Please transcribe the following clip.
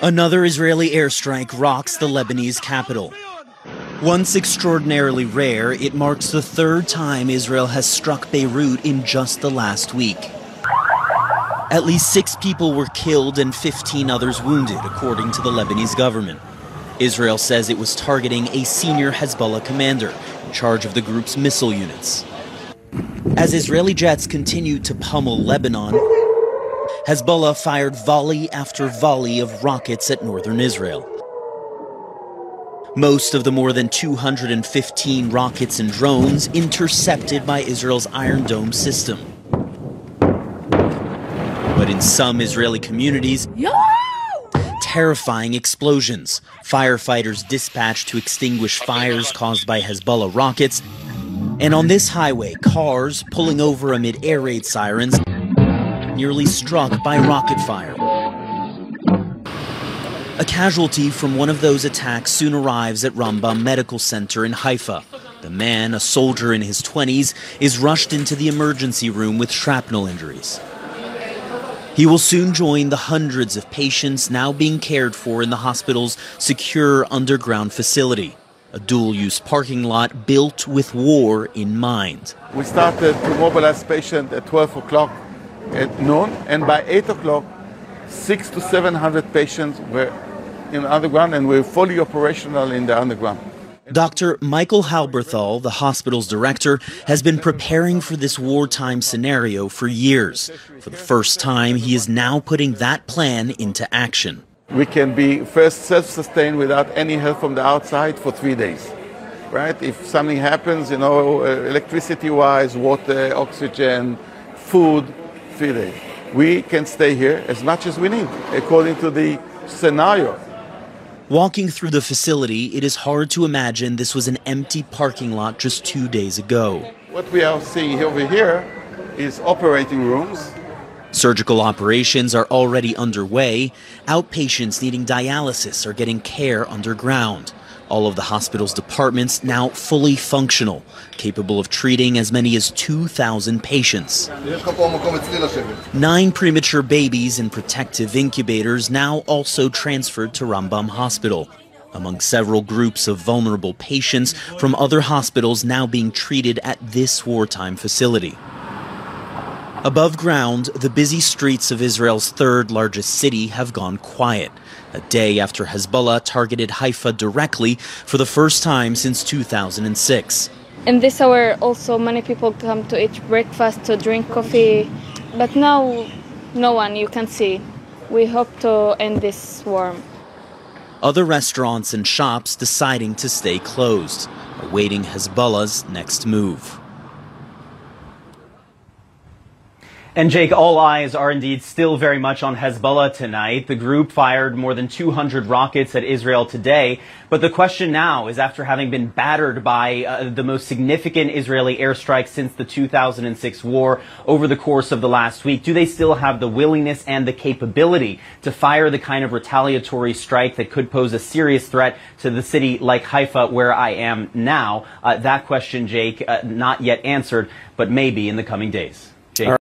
Another Israeli airstrike rocks the Lebanese capital. Once extraordinarily rare, it marks the third time Israel has struck Beirut in just the last week. At least 6 people were killed and 15 others wounded, according to the Lebanese government. Israel says it was targeting a senior Hezbollah commander in charge of the group's missile units. As Israeli jets continued to pummel Lebanon, Hezbollah fired volley after volley of rockets at northern Israel. Most of the more than 215 rockets and drones intercepted by Israel's Iron Dome system. But in some Israeli communities, terrifying explosions. Firefighters dispatched to extinguish fires caused by Hezbollah rockets. And on this highway, cars pulling over amid air raid sirens nearly struck by rocket fire. A casualty from one of those attacks soon arrives at Rambam Medical Center in Haifa. The man, a soldier in his 20s, is rushed into the emergency room with shrapnel injuries. He will soon join the hundreds of patients now being cared for in the hospital's secure underground facility, a dual-use parking lot built with war in mind. We started to mobilize patients at 12 o'clock at noon, and by 8 o'clock, 600 to 700 patients were in the underground, and we're fully operational in the underground. Dr. Michael Halberthal, the hospital's director, has been preparing for this wartime scenario for years. For the first time, he is now putting that plan into action. We can be first self-sustained without any help from the outside for 3 days, right? If something happens, electricity-wise, water, oxygen, food, 3 days. We can stay here as much as we need, according to the scenario. Walking through the facility, it is hard to imagine this was an empty parking lot just 2 days ago. What we are seeing over here is operating rooms. Surgical operations are already underway. Outpatients needing dialysis are getting care underground. All of the hospital's departments now fully functional, capable of treating as many as 2,000 patients. 9 premature babies in protective incubators now also transferred to Rambam Hospital, among several groups of vulnerable patients from other hospitals now being treated at this wartime facility. Above ground, the busy streets of Israel's third largest city have gone quiet, a day after Hezbollah targeted Haifa directly for the first time since 2006. In this hour, also many people come to eat breakfast, to drink coffee, but now no one you can see. We hope to end this war. Other restaurants and shops deciding to stay closed, awaiting Hezbollah's next move. And Jake, all eyes are indeed still very much on Hezbollah tonight. The group fired more than 200 rockets at Israel today. But the question now is, after having been battered by the most significant Israeli airstrike since the 2006 war over the course of the last week, do they still have the willingness and the capability to fire the kind of retaliatory strike that could pose a serious threat to the city like Haifa, where I am now? That question, Jake, not yet answered, but maybe in the coming days.